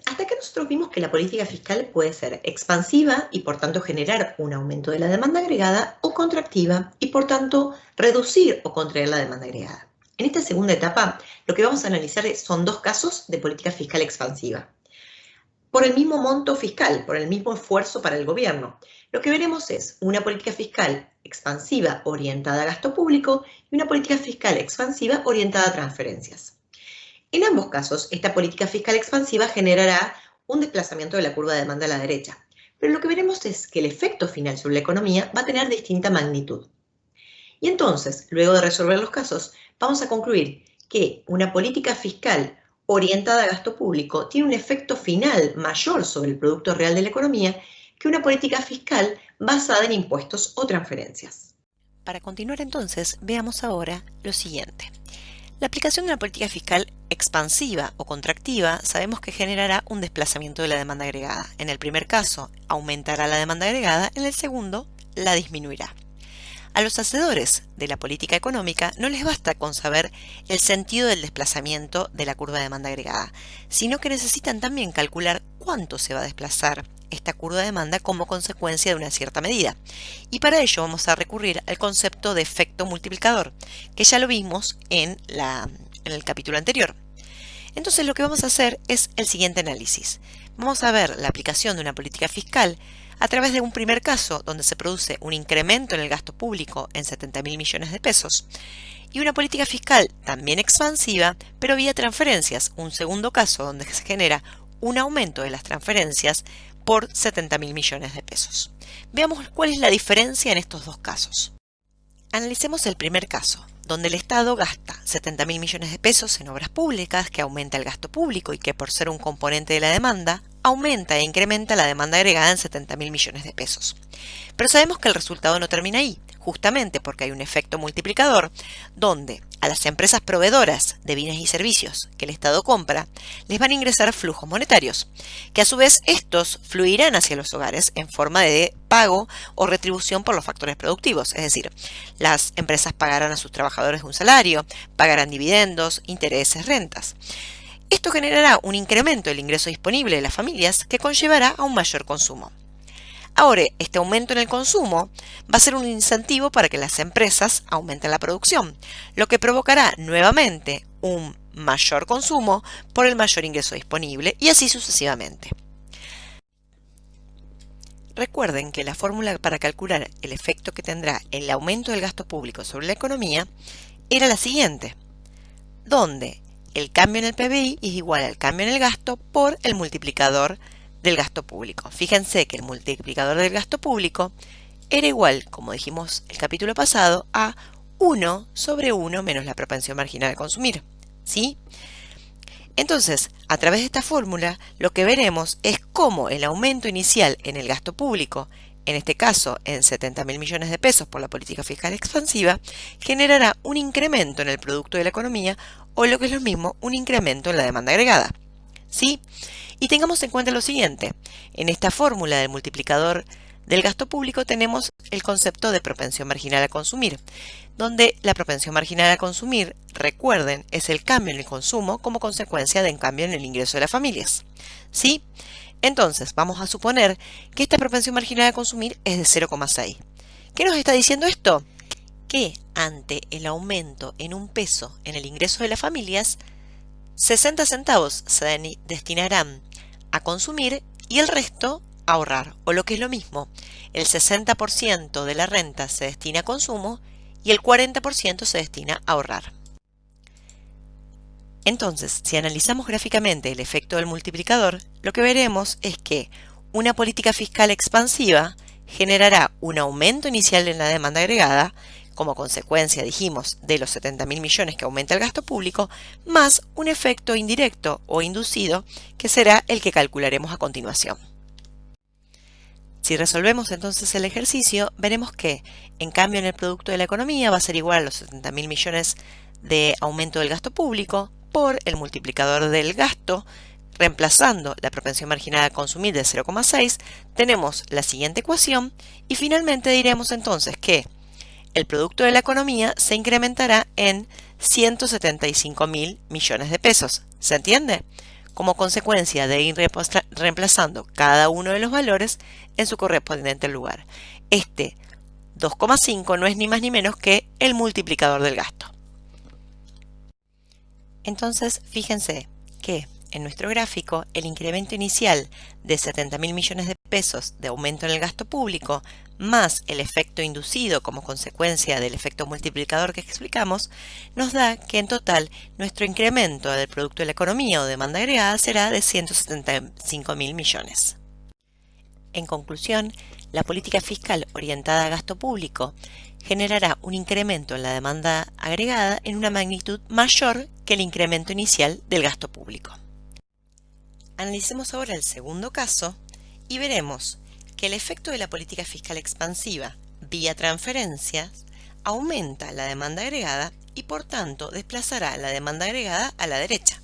Hasta acá nosotros vimos que la política fiscal puede ser expansiva y por tanto generar un aumento de la demanda agregada o contractiva y por tanto reducir o contraer la demanda agregada. En esta segunda etapa lo que vamos a analizar son dos casos de política fiscal expansiva. Por el mismo monto fiscal, por el mismo esfuerzo para el gobierno. Lo que veremos es una política fiscal expansiva orientada a gasto público y una política fiscal expansiva orientada a transferencias. En ambos casos, esta política fiscal expansiva generará un desplazamiento de la curva de demanda a la derecha, pero lo que veremos es que el efecto final sobre la economía va a tener distinta magnitud. Y entonces, luego de resolver los casos, vamos a concluir que una política fiscal orientada a gasto público tiene un efecto final mayor sobre el Producto Real de la economía que una política fiscal basada en impuestos o transferencias. Para continuar entonces, veamos ahora lo siguiente. La aplicación de una política fiscal expansiva o contractiva sabemos que generará un desplazamiento de la demanda agregada. En el primer caso, aumentará la demanda agregada, en el segundo, la disminuirá. A los hacedores de la política económica no les basta con saber el sentido del desplazamiento de la curva de demanda agregada, sino que necesitan también calcular cuánto se va a desplazar esta curva de demanda como consecuencia de una cierta medida. Y para ello vamos a recurrir al concepto de efecto multiplicador, que ya lo vimos en el capítulo anterior. Entonces lo que vamos a hacer es el siguiente análisis. Vamos a ver la aplicación de una política fiscal a través de un primer caso donde se produce un incremento en el gasto público en 70.000 millones de pesos y una política fiscal también expansiva, pero vía transferencias, un segundo caso donde se genera un aumento de las transferencias por 70.000 millones de pesos. Veamos cuál es la diferencia en estos dos casos. Analicemos el primer caso, donde el Estado gasta 70.000 millones de pesos en obras públicas, que aumenta el gasto público y que por ser un componente de la demanda, aumenta e incrementa la demanda agregada en 70.000 millones de pesos. Pero sabemos que el resultado no termina ahí, justamente porque hay un efecto multiplicador, donde a las empresas proveedoras de bienes y servicios que el Estado compra, les van a ingresar flujos monetarios, que a su vez estos fluirán hacia los hogares en forma de pago o retribución por los factores productivos, es decir, las empresas pagarán a sus trabajadores un salario, pagarán dividendos, intereses, rentas. Esto generará un incremento del ingreso disponible de las familias que conllevará a un mayor consumo. Ahora, este aumento en el consumo va a ser un incentivo para que las empresas aumenten la producción, lo que provocará nuevamente un mayor consumo por el mayor ingreso disponible y así sucesivamente. Recuerden que la fórmula para calcular el efecto que tendrá el aumento del gasto público sobre la economía era la siguiente, donde el cambio en el PBI es igual al cambio en el gasto por el multiplicador del gasto público. Fíjense que el multiplicador del gasto público era igual, como dijimos el capítulo pasado, a 1 sobre 1 menos la propensión marginal a consumir. ¿Sí? Entonces, a través de esta fórmula, lo que veremos es cómo el aumento inicial en el gasto público, en este caso en 70.000 millones de pesos por la política fiscal expansiva, generará un incremento en el producto de la economía o lo que es lo mismo, un incremento en la demanda agregada. ¿Sí? Y tengamos en cuenta lo siguiente, en esta fórmula del multiplicador del gasto público tenemos el concepto de propensión marginal a consumir, donde la propensión marginal a consumir, recuerden, es el cambio en el consumo como consecuencia del cambio en el ingreso de las familias. ¿Sí? Entonces, vamos a suponer que esta propensión marginal a consumir es de 0,6. ¿Qué nos está diciendo esto? Que ante el aumento en un peso en el ingreso de las familias, 60 centavos se destinarán a consumir y el resto a ahorrar, o lo que es lo mismo, el 60% de la renta se destina a consumo y el 40% se destina a ahorrar. Entonces, si analizamos gráficamente el efecto del multiplicador, lo que veremos es que una política fiscal expansiva generará un aumento inicial en la demanda agregada, como consecuencia, dijimos, de los 70.000 millones que aumenta el gasto público, más un efecto indirecto o inducido, que será el que calcularemos a continuación. Si resolvemos entonces el ejercicio, veremos que, en cambio, en el producto de la economía va a ser igual a los 70.000 millones de aumento del gasto público por el multiplicador del gasto, reemplazando la propensión marginal a consumir de 0,6, tenemos la siguiente ecuación y finalmente diremos entonces que el producto de la economía se incrementará en 175.000 millones de pesos. ¿Se entiende? como consecuencia de ir reemplazando cada uno de los valores en su correspondiente lugar. Este 2,5 no es ni más ni menos que el multiplicador del gasto. Entonces, fíjense que en nuestro gráfico el incremento inicial de 70.000 millones de pesos de aumento en el gasto público más el efecto inducido como consecuencia del efecto multiplicador que explicamos, nos da que en total nuestro incremento del Producto de la Economía o demanda agregada será de 175.000 millones. En conclusión, la política fiscal orientada a gasto público generará un incremento en la demanda agregada en una magnitud mayor que el incremento inicial del gasto público. Analicemos ahora el segundo caso y veremos que el efecto de la política fiscal expansiva vía transferencias aumenta la demanda agregada y por tanto desplazará la demanda agregada a la derecha.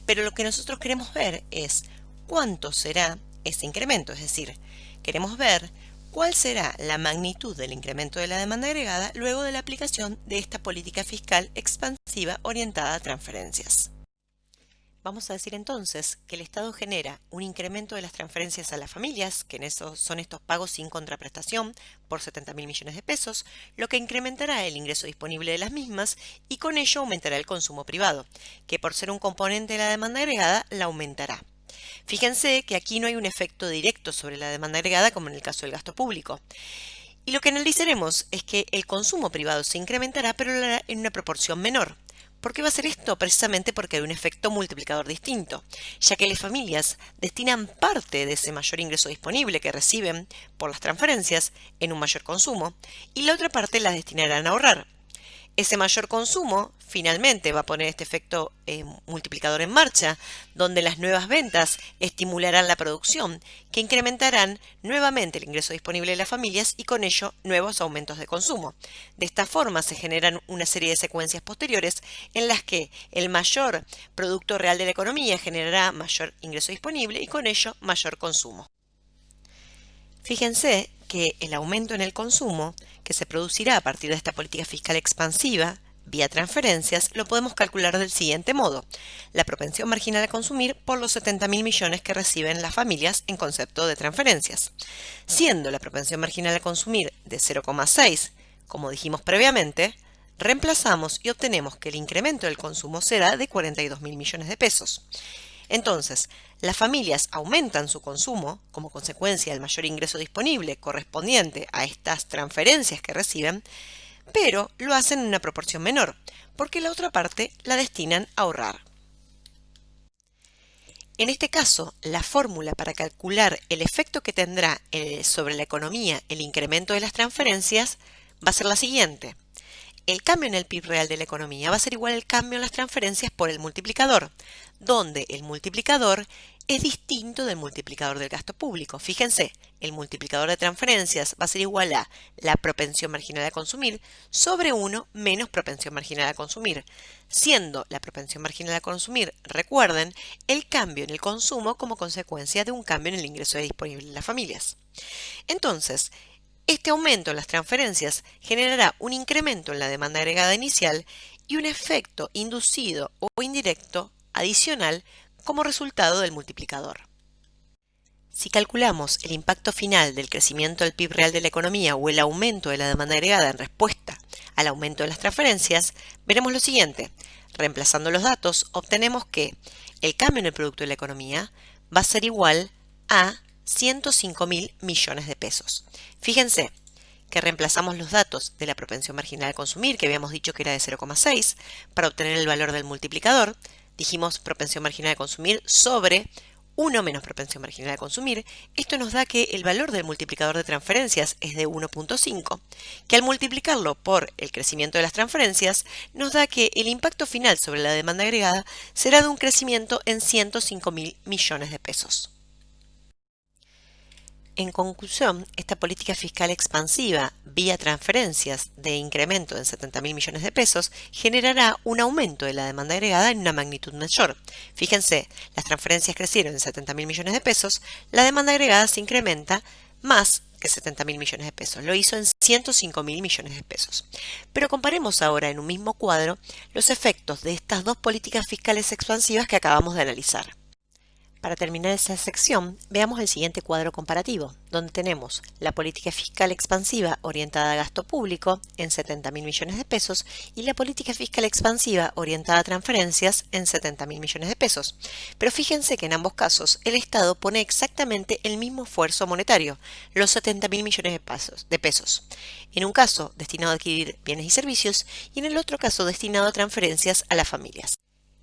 Pero lo que nosotros queremos ver es cuánto será ese incremento, es decir, queremos ver cuál será la magnitud del incremento de la demanda agregada luego de la aplicación de esta política fiscal expansiva orientada a transferencias. Vamos a decir entonces que el Estado genera un incremento de las transferencias a las familias, que son estos pagos sin contraprestación por 70.000 millones de pesos, lo que incrementará el ingreso disponible de las mismas y con ello aumentará el consumo privado, que por ser un componente de la demanda agregada la aumentará. Fíjense que aquí no hay un efecto directo sobre la demanda agregada como en el caso del gasto público. Y lo que analizaremos es que el consumo privado se incrementará pero en una proporción menor. ¿Por qué va a ser esto? Precisamente porque hay un efecto multiplicador distinto, ya que las familias destinan parte de ese mayor ingreso disponible que reciben por las transferencias en un mayor consumo y la otra parte la destinarán a ahorrar. Ese mayor consumo finalmente va a poner este efecto multiplicador en marcha, donde las nuevas ventas estimularán la producción, que incrementarán nuevamente el ingreso disponible de las familias y con ello nuevos aumentos de consumo. De esta forma se generan una serie de secuencias posteriores en las que el mayor producto real de la economía generará mayor ingreso disponible y con ello mayor consumo. Fíjense que el aumento en el consumo que se producirá a partir de esta política fiscal expansiva vía transferencias lo podemos calcular del siguiente modo: la propensión marginal a consumir por los 70.000 millones que reciben las familias en concepto de transferencias, siendo la propensión marginal a consumir de 0,6, como dijimos previamente, reemplazamos y obtenemos que el incremento del consumo será de 42.000 millones de pesos. Entonces, las familias aumentan su consumo como consecuencia del mayor ingreso disponible correspondiente a estas transferencias que reciben, pero lo hacen en una proporción menor, porque la otra parte la destinan a ahorrar. En este caso, la fórmula para calcular el efecto que tendrá sobre la economía el incremento de las transferencias va a ser la siguiente. El cambio en el PIB real de la economía va a ser igual al cambio en las transferencias por el multiplicador, donde el multiplicador es distinto del multiplicador del gasto público. Fíjense, el multiplicador de transferencias va a ser igual a la propensión marginal a consumir sobre 1 menos propensión marginal a consumir, siendo la propensión marginal a consumir, recuerden, el cambio en el consumo como consecuencia de un cambio en el ingreso disponible de las familias. Entonces, este aumento en las transferencias generará un incremento en la demanda agregada inicial y un efecto inducido o indirecto adicional como resultado del multiplicador. Si calculamos el impacto final del crecimiento del PIB real de la economía o el aumento de la demanda agregada en respuesta al aumento de las transferencias, veremos lo siguiente. Reemplazando los datos, obtenemos que el cambio en el producto de la economía va a ser igual a 105.000 millones de pesos. Fíjense que reemplazamos los datos de la propensión marginal a consumir, que habíamos dicho que era de 0,6, para obtener el valor del multiplicador. Dijimos propensión marginal a consumir sobre 1 menos propensión marginal a consumir. Esto nos da que el valor del multiplicador de transferencias es de 1,5, que al multiplicarlo por el crecimiento de las transferencias, nos da que el impacto final sobre la demanda agregada será de un crecimiento en 105.000 millones de pesos. En conclusión, esta política fiscal expansiva vía transferencias de incremento en 70.000 millones de pesos generará un aumento de la demanda agregada en una magnitud mayor. Fíjense, las transferencias crecieron en 70.000 millones de pesos, la demanda agregada se incrementa más que 70.000 millones de pesos, lo hizo en 105.000 millones de pesos. Pero comparemos ahora en un mismo cuadro los efectos de estas dos políticas fiscales expansivas que acabamos de analizar. Para terminar esta sección, veamos el siguiente cuadro comparativo, donde tenemos la política fiscal expansiva orientada a gasto público en 70.000 millones de pesos y la política fiscal expansiva orientada a transferencias en 70.000 millones de pesos. Pero fíjense que en ambos casos el Estado pone exactamente el mismo esfuerzo monetario, los 70.000 millones de pesos. En un caso destinado a adquirir bienes y servicios y en el otro caso destinado a transferencias a las familias.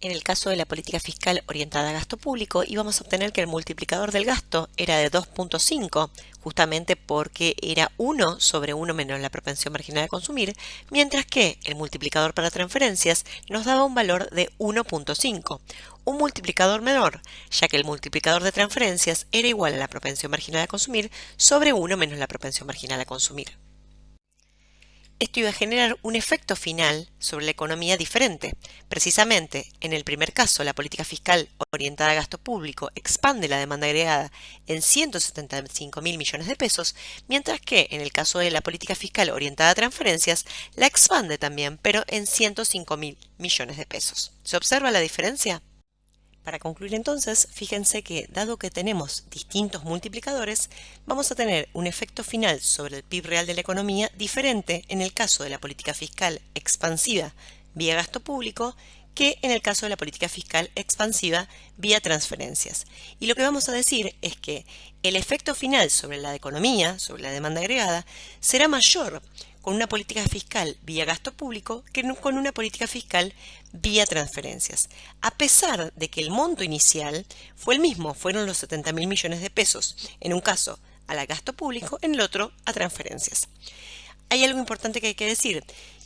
En el caso de la política fiscal orientada a gasto público, íbamos a obtener que el multiplicador del gasto era de 2.5, justamente porque era 1 sobre 1 menos la propensión marginal a consumir, mientras que el multiplicador para transferencias nos daba un valor de 1.5, un multiplicador menor, ya que el multiplicador de transferencias era igual a la propensión marginal a consumir sobre 1 menos la propensión marginal a consumir. Esto iba a generar un efecto final sobre la economía diferente. Precisamente, en el primer caso, la política fiscal orientada a gasto público expande la demanda agregada en 175.000 millones de pesos, mientras que en el caso de la política fiscal orientada a transferencias, la expande también, pero en 105.000 millones de pesos. ¿Se observa la diferencia? Para concluir entonces, fíjense que dado que tenemos distintos multiplicadores, vamos a tener un efecto final sobre el PIB real de la economía diferente en el caso de la política fiscal expansiva vía gasto público que en el caso de la política fiscal expansiva vía transferencias. Y lo que vamos a decir es que el efecto final sobre la economía, sobre la demanda agregada, será mayor con una política fiscal vía gasto público que con una política fiscal vía transferencias, a pesar de que el monto inicial fue el mismo, fueron los 70.000 millones de pesos, en un caso al gasto público, en el otro a transferencias. Hay algo importante que hay que decir,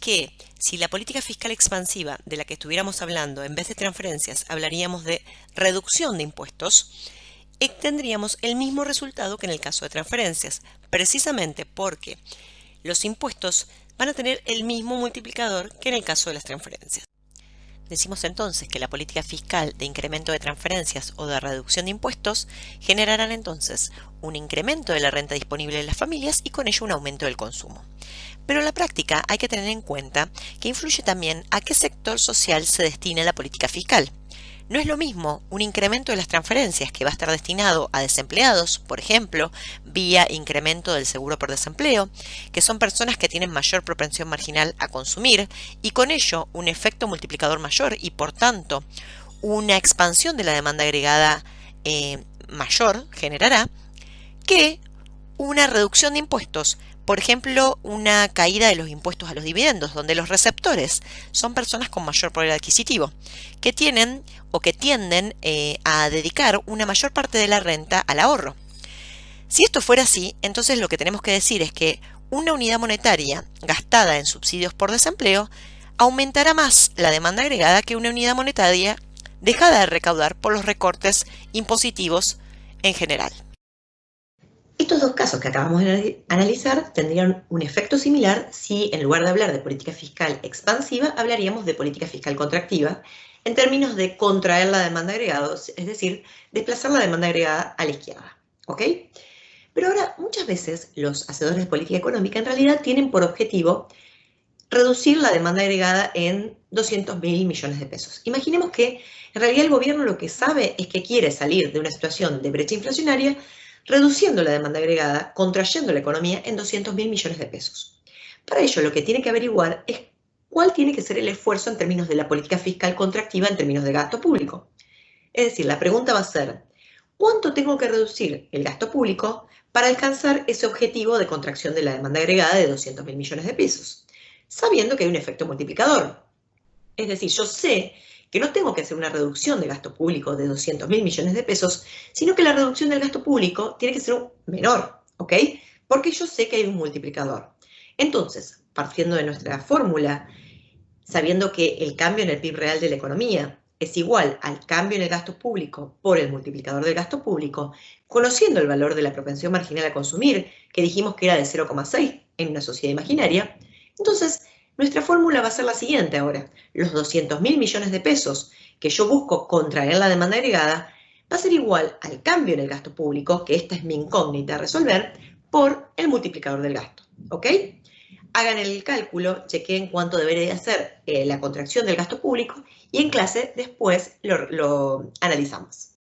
que si la política fiscal expansiva de la que estuviéramos hablando, en vez de transferencias, hablaríamos de reducción de impuestos, tendríamos el mismo resultado que en el caso de transferencias, precisamente porque los impuestos van a tener el mismo multiplicador que en el caso de las transferencias. Decimos entonces que la política fiscal de incremento de transferencias o de reducción de impuestos generarán entonces un incremento de la renta disponible de las familias y con ello un aumento del consumo. Pero en la práctica hay que tener en cuenta que influye también a qué sector social se destina la política fiscal. No es lo mismo un incremento de las transferencias que va a estar destinado a desempleados, por ejemplo, vía incremento del seguro por desempleo, que son personas que tienen mayor propensión marginal a consumir y con ello un efecto multiplicador mayor y por tanto una expansión de la demanda agregada mayor generará, que una reducción de impuestos. Por ejemplo, una caída de los impuestos a los dividendos, donde los receptores son personas con mayor poder adquisitivo, que tienen o que tienden a dedicar una mayor parte de la renta al ahorro. Si esto fuera así, entonces lo que tenemos que decir es que una unidad monetaria gastada en subsidios por desempleo aumentará más la demanda agregada que una unidad monetaria dejada de recaudar por los recortes impositivos en general. Estos dos casos que acabamos de analizar tendrían un efecto similar si en lugar de hablar de política fiscal expansiva, hablaríamos de política fiscal contractiva en términos de contraer la demanda agregada, es decir, desplazar la demanda agregada a la izquierda. ¿Ok? Pero ahora, muchas veces los hacedores de política económica en realidad tienen por objetivo reducir la demanda agregada en 200.000 millones de pesos. Imaginemos que en realidad el gobierno lo que sabe es que quiere salir de una situación de brecha inflacionaria reduciendo la demanda agregada, contrayendo la economía en 200.000 millones de pesos. Para ello, lo que tiene que averiguar es cuál tiene que ser el esfuerzo en términos de la política fiscal contractiva en términos de gasto público. Es decir, la pregunta va a ser, ¿cuánto tengo que reducir el gasto público para alcanzar ese objetivo de contracción de la demanda agregada de 200.000 millones de pesos? Sabiendo que hay un efecto multiplicador. Es decir, yo sé que no tengo que hacer una reducción de gasto público de 200.000 millones de pesos, sino que la reducción del gasto público tiene que ser menor, ¿ok? Porque yo sé que hay un multiplicador. Entonces, partiendo de nuestra fórmula, sabiendo que el cambio en el PIB real de la economía es igual al cambio en el gasto público por el multiplicador del gasto público, conociendo el valor de la propensión marginal a consumir, que dijimos que era de 0,6 en una sociedad imaginaria, entonces nuestra fórmula va a ser la siguiente ahora. Los 200.000 millones de pesos que yo busco contraer la demanda agregada va a ser igual al cambio en el gasto público, que esta es mi incógnita a resolver, por el multiplicador del gasto. ¿Ok? Hagan el cálculo, chequeen cuánto debería ser la contracción del gasto público y en clase después lo analizamos.